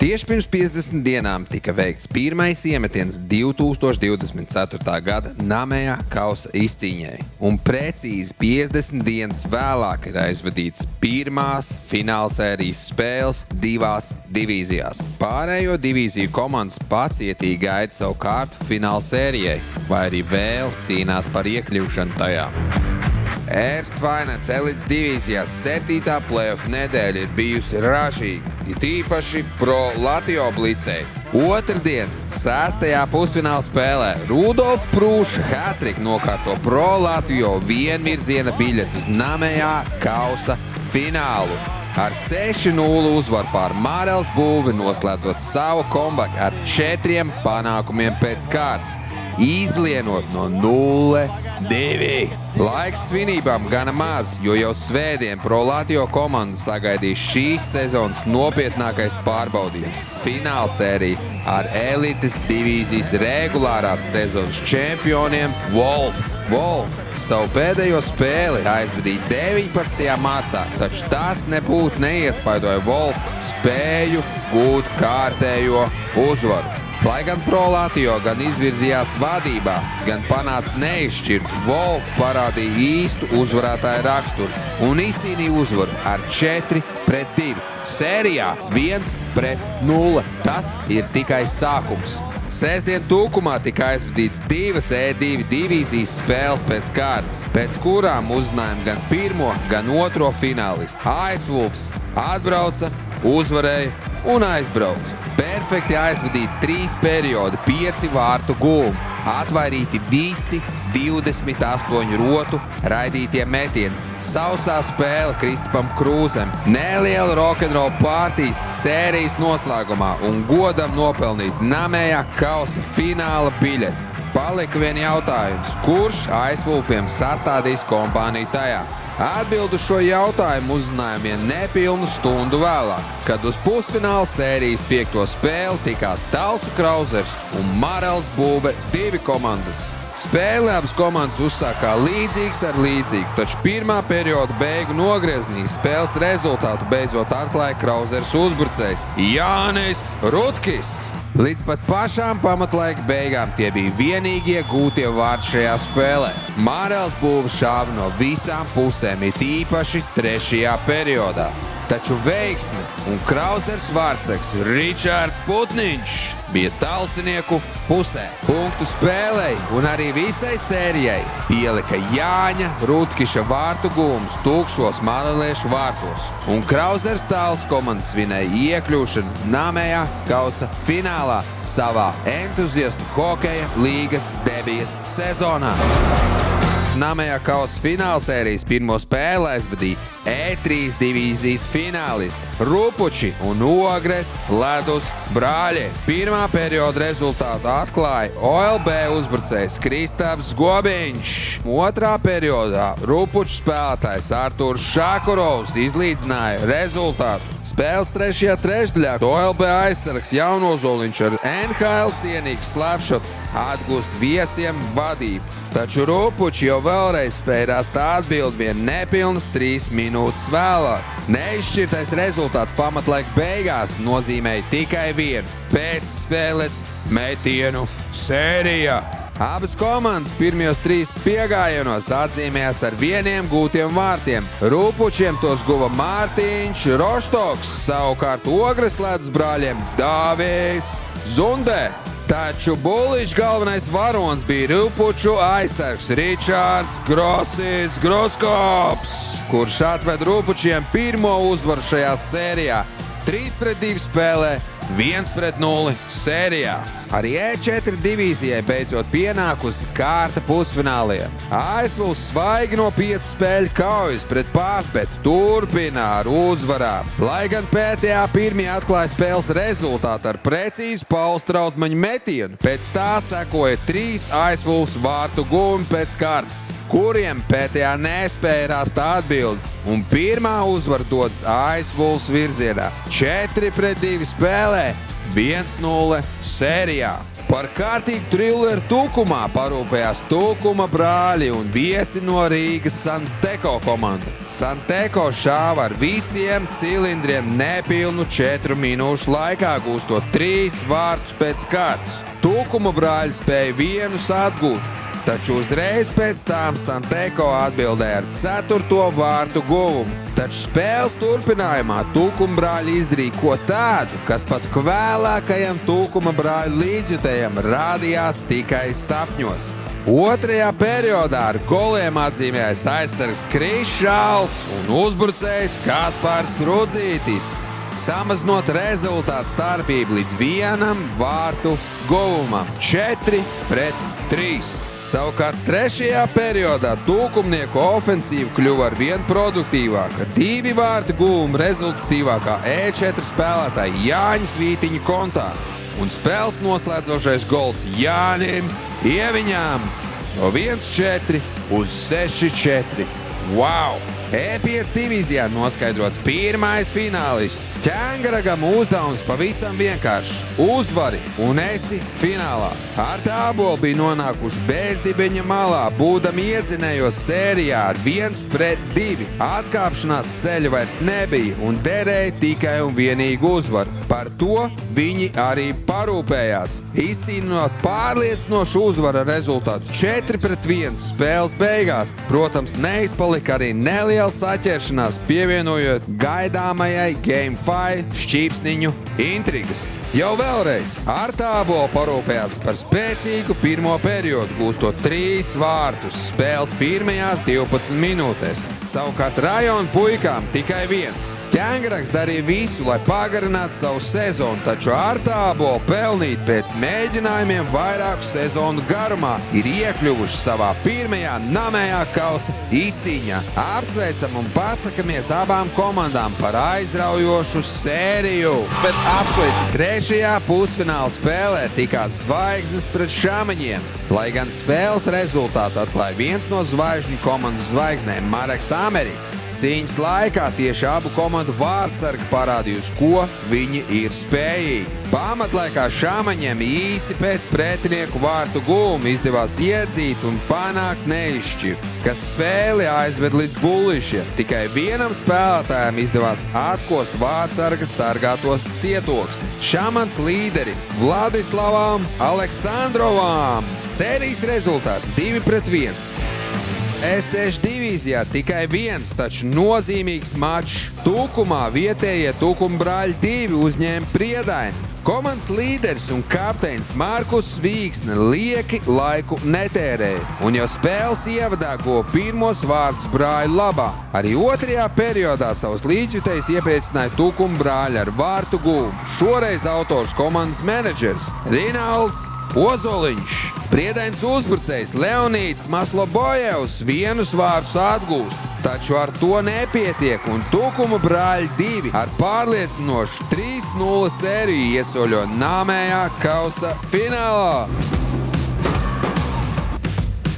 Tieši pirms 50 dienām tika veikts pirmais iemetiens 2024. gada Namējā kausa izcīņai, un precīzi 50 dienas vēlāk ir aizvadīts pirmās finālsērijas spēles divās divīzijās. Pārējo divīziju komandas pacietīgi gaida savu kārtu finālsērijai, vai arī vēl cīnās par iekļūšanu tajā. Erste Finance elites divīzijās 7. playoff nedēļa ir bijusi ražīga, it īpaši pro Latio Blicēji. Otrdien, 6. pusfināla spēlē, Rudolf Prūša hat-trick nokārto pro Latio vienvirziena biļeti uz Namējā kausa finālu. Ar 6-0 uzvaru pār Marels Būvi noslēdzot savu comeback ar 4 panākumiem pēc kārtas, izlienot no 0-2. Laiks svinībām gana maz, jo jau svētdien pro Latio komandu sagaidīs šīs sezonas nopietnākais pārbaudījums – finālsērija ar elites divīzijas regulārās sezonas čempioniem Wolf. Wolf savu pēdējo spēli aizvadīja 19. martā, taču tas nebūtu neiespaidoja Wolf spēju gūt kārtējo uzvaru. Lai gan pro Latio gan izvirzījās vadībā, gan panāca neizšķirtu, Wolf parādīja īstu uzvarētāju raksturu un izcīnīja uzvaru ar 4-2. Sērijā 1-0. Tas ir tikai sākums. Sēsdien Tūkumā tika aizvadīts 2 E2 divīzijas spēles pēc kārtas, pēc kurām uzzinājām gan pirmo, gan otro finālistu. AS Wolfs atbrauca, uzvarēja un aizbrauca. Perfekti aizvadīti 3 periodi, 5 vārtu gūmi, atvairīti visi 28 rotu raidītie metieni, sausā spēle Kristapam Krūzem, neliela rock'n'roll partijas sērijas noslēgumā un godam nopelnīt Namējā kausa fināla biļeti. Palika vien jautājums, kurš AS Wolfiem sastādīs kompāniju tajā? Atbildu šo jautājumu uzzinājām nepilnu stundu vēlāk, kad uz pusfināla sērijas 5. spēli tikās Talsu Krauzers un Marels Būve 2 komandas. Spēli abas komandas uzsākā līdzīgs ar līdzīgu, taču pirmā perioda beigu nogrieznī spēles rezultātu beidzot atklāja Krauzers uzbrucējs Jānis Rudkis. Līdz pat pašām pamatlaika beigām tie bija vienīgie gūtie vārdi šajā spēlē. Marels Būve šāva no visām pusēm, it īpaši 3. periodā. Taču veiksme un Krauzers vārdsargs Ričards Putniņš bija talsinieku pusē. Punktu spēlei un arī visai sērijai pielika Jāņa Rudkiša vārtu gūmus tukšos mareliešu vārtos. Un Krauzers Tāls komandas svinēja iekļūšanu Namējā kausa finālā savā entuziastu hokeja līgas debijas sezonā. Namējā kausa finālsērijas pirmo spēli aizvadīja E3 divīzijas finālisti Rupuči un Ogres ledus brāļi. Pirmā perioda rezultātu atklāja OLB uzbrucējs Kristaps Gobiņš. Otrā periodā Rupuču spēlētājs Artūrs Šakurovs izlīdzināja rezultātu. Spēles 3. trešdaļā OLB aizsargs Jaunozoliņš ar NHL cienīgu slapšotu atgūst viesiem vadību. Taču Rupuči jau vēlreiz spēja rast atbildi vien nepilnas 3 minūtes vēlāk. Neizšķirtais rezultāts pamatlaika beigās nozīmēja tikai vienu – pēcspēles metienu sērijā. Abas komandas pirmajos 3 piegājienos atzīmējās ar 1 gūtiem vārtiem. Rupučiem tos guva Mārtiņš Roštoks, savukārt Ogres ledus brāļiem Dāvis Zundē. Taču Buliņš galvenais varonis bija Rupuču aizsargs Ričards Grosis Groskops, kurš atved Rupučiem pirmo uzvaru šajā sērijā. 3-2 spēlē, 1-0 sērijā. Arī E4 divīzijai beidzot pienākusi kārta pusfināliem. AS Wolfs svaigi no 5 spēļu kaujas pret PAF, bet turpina ar uzvarām. Lai gan PTA pirmie atklāja spēles rezultātu ar precīzu Paula Strautmaņa metienu, pēc tā sekoja 3 AS Wolfs vārtu gūmi pēc kārtas, kuriem PTA nespēja rast atbildi, un pirmā uzvara dodas AS Wolfs virzienā. 4-2 spēlē, 1-0 sērijā. Par kārtīgu trilleru Tukumā parūpējās Tukuma brāļi un viesi no Rīgas Santeko komanda. Santeko šāva ar visiem cilindriem nepilnu 4 minūšu laikā, gūstot 3 vārtus pēc kārtas. Tukuma brāļi spēja vienus atgūt, taču uzreiz pēc tām Santeko atbildēja ar 4. vārtu guvumu. Taču spēles turpinājumā Tukuma brāļi izdarīja ko tādu, kas pat vēlākajam Tukuma brāļu līdzjutējam rādījās tikai sapņos. Otrajā periodā ar goliem atzīmējās aizsargs Kris Šāls un uzbrucējs Kaspars Rudzītis, samazinot rezultātu starpību līdz 1 vārtu guvumam - 4-3. Savukārt trešajā periodā Tukumnieku ofensīva kļuva ar vien produktīvāka, 2 vārtu guvuma rezultatīvākā E4 spēlētāja Jāņa Svītiņa kontā un spēles noslēdzošais gols Jānim Ieviņām no 1-4 uz 6-4. Wow! E5 divīzijā noskaidrots pirmais finālists. Ķēngaragam uzdevums pavisam vienkāršs – uzvari un esi finālā. Ar Tābolu bija nonākuši bezdibeņa malā, būdami iedzinējos sērijā ar 1-2. Atkāpšanās ceļa vairs nebija un derēja tikai un vienīgi uzvaru. Par to viņi arī parūpējās. Izcīnot pārliecinošu uzvaru ar rezultātu 4-1 spēles beigās, protams, neizpalika arī neliela saķeršanās, pievienojot gaidāmajai Game 5 šķīpsniņu intrigas. Jau vēlreiz ar Tābolu parūpējās par spēcīgu pirmo periodu, gūstot 3 vārtus spēles pirmajās 12 minūtēs. Savukārt rajona puikām tikai 1. Ķēngarags darīja visu, lai pagarinātu savu sezonu, taču ar Tābolu pelnīt pēc mēģinājumiem vairāku sezonu garumā ir iekļuvuši savā pirmajā namējā kausa izcīņā. Apsveicam un pasakamies abām komandām par aizraujošu sēriju. Bet apsveicam! Trešajā pusfināla spēlē tikās Zvaigznes pret Šamaņiem. Lai gan spēles rezultātu atklāja viens no zvaigžņu komandas zvaigznēm – Mareks Ameriks. Cīņas laikā tieši abu komandu vārdsargi parādījuši, ko viņi ir spējīgi. Pamatlaikā Šamaņiem īsi pēc pretinieku vārtu guvuma izdevās iedzīt un panākt neizšķiru, kas spēli aizved līdz bullišiem. Tikai vienam spēlētājam izdevās atkost vārdsarga sargātos cietoksni. Šamans līderi Vladislavam Aleksandrovam. Sērijas rezultāts 2-1. E6 divīzijā tikai 1, taču nozīmīgs mačs. Tukumā vietējie Tukuma brāļi 2 uzņēma Priedaini. Komandas līderis un kapteinis Markus Vīksne lieki laiku netērēja un jau spēles ievadā guva pirmos vārdus brāļu labā. Arī otrajā periodā savus līdzjutējus iepriecināja Tukuma brāļi ar vārtu guvumu. Šoreiz autors komandas menedžers Rinalds Ozoliņš. Priedainis uzbrucējs Leonīds Maslobojevs 1 vārdus atgūst, taču ar to nepietiek un Tukuma brāļi 2 ar pārliecinošu 3-0 sēriju iesoļo namējā kausa finālā.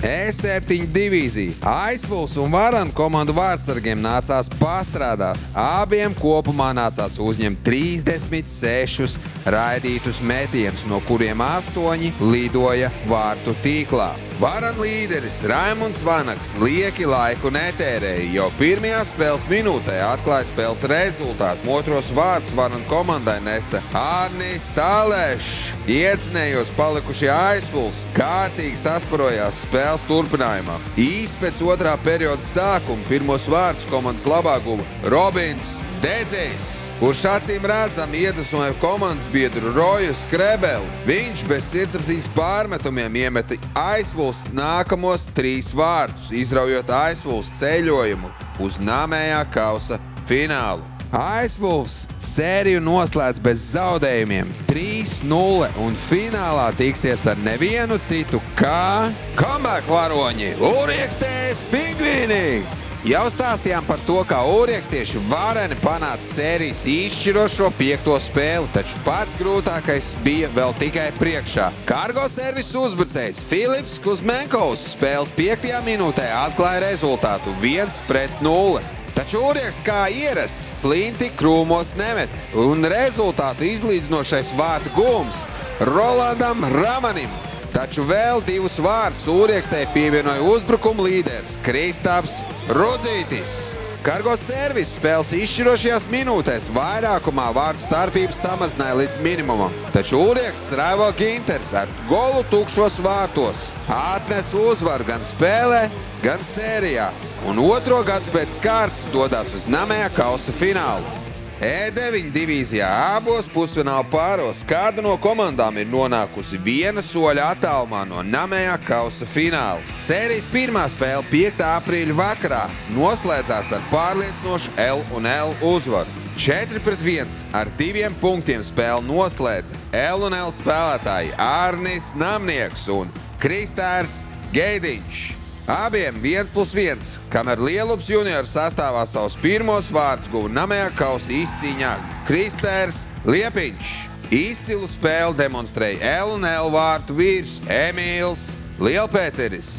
E7 divīzija. Aizfuls un Varana komandu vārdsargiem nācās pastrādāt. Abiem kopumā nācās uzņemt 36 raidītus metienus, no kuriem 8 lidoja vārtu tīklā. Varana līderis Raimunds Vanaks lieki laiku netērēja. Jau pirmajā spēles minūtē atklāja spēles rezultātu. Otros vārdus Varana komandai nesa Arnis Tālēšs. Iedzinējos palikušie Aizfuls kārtīgi sasparojās spēles turpinājumā. Īsi pēc otrā perioda sākuma pirmos vārdus komandas labā guva Robins Dedzējs, kurš acīm redzam iedvesmoja komandas biedru Roju Skrebeli. Viņš bez sirdsapziņas pārmetumiem iemeta Aizfuls nākamos 3 vārdus, izraujot Aizfuls ceļojumu uz namējā kausa finālu. Aizfuls sēriju noslēdz bez zaudējumiem 3-0 un finālā tiksies ar nevienu citu kā comeback varoņi Ūriekstēs Pingvīni. Jau stāstījām par to, kā ūriekstieši vareni panāca sērijas izšķirošo 5. spēli, taču pats grūtākais bija vēl tikai priekšā. Kargo servisu uzbrucējs Filips Kuzmenkovs spēles 5. minūtē atklāja rezultātu 1-0. Taču Ūrieks kā ierasts plinti krūmos nemet, un rezultātu izlīdzinošais vārtu gūms Rolandam Ramanim. Taču vēl 2 vārtus Ūriekstē pievienoja uzbrukuma līderis Kristaps Rudzītis. Kargo servis spēles izšķirošajās minūtēs vairākumā vārtu starpības samazināja līdz minimumam, taču Ūrieksts Raivo Ginters ar golu tukšos vārtos atnes uzvaru gan spēlē, gan sērijā, un 2. gadu pēc kārtas dodas uz namējā kausa finālu. E9 divīzijā abos pusfināla pāros kāda no komandām ir nonākusi 1 soļa attālumā no namējā kausa fināla. Sērijas pirmā spēle 5. aprīļa vakarā noslēdzās ar pārliecinošu L&L uzvaru. 4-1 ar 2 punktiem spēli noslēdza L&L spēlētāji Arnis Namnieks un Kristārs Geidiņš. Abiem 1+1, kamēr Lielups juniors sastāvā savus pirmos vārdus guva namējā kausa izcīņā Kristērs Liepiņš. Izcilu spēli demonstrēja L&L vārtu vīrs Emīls Lielpēteris.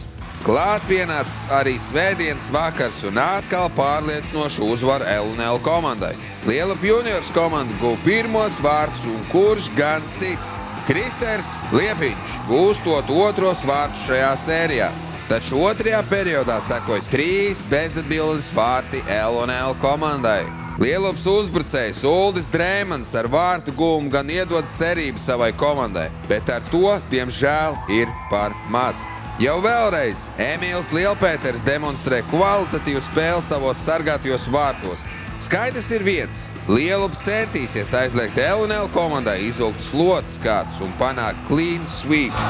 Klāt pienācis arī svētdienas vakars un atkal pārliecinošu uzvaru L&L komandai. Lielup juniors komanda guva pirmos vārdus un kurš gan cits Kristērs Liepiņš gūstot 2. vārdus šajā sērijā. Taču 2. periodā sekoja 3 bezatbildes vārti L&L komandai. Lielups uzbrucējs Uldis Drēmans ar vārtu gūmu gan iedod cerību savai komandai, bet ar to, diemžēl, ir par maz. Jau vēlreiz Emīls Lielpēteris demonstrē kvalitatīvu spēli savos sargātajos vārtos. Skaidrs ir viens – Lielup centīsies aizliegt L&L komandai izvilkt slotas kāds un panākt clean sweep.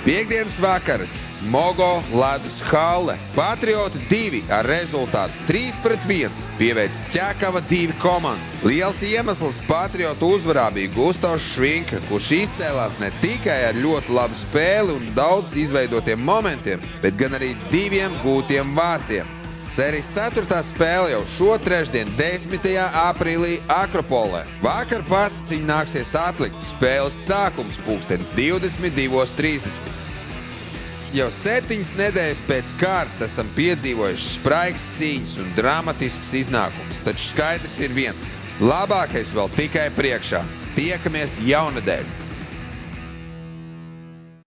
Piektdienas vakars Mogo ledus halle. Patrioti 2 ar rezultātu 3-1 pieveic Ķekava 2 komandu. Liels iemesls Patriotu uzvarā bija Gustavs Švinka, kurš izcēlās ne tikai ar ļoti labu spēli un daudz izveidotiem momentiem, bet gan arī 2 gūtiem vārtiem. Sērijas 4. spēle jau šo trešdien 10. aprīlī Akropolē. Vakar pasciņu nāksies atlikt spēles sākums pulkstenis 22:30. Jau 7 nedēļas pēc kārtas esam piedzīvojuši spraigas cīņas un dramatisks iznākums, taču skaidrs ir viens – labākais vēl tikai priekšā. Tiekamies jaunedēļ!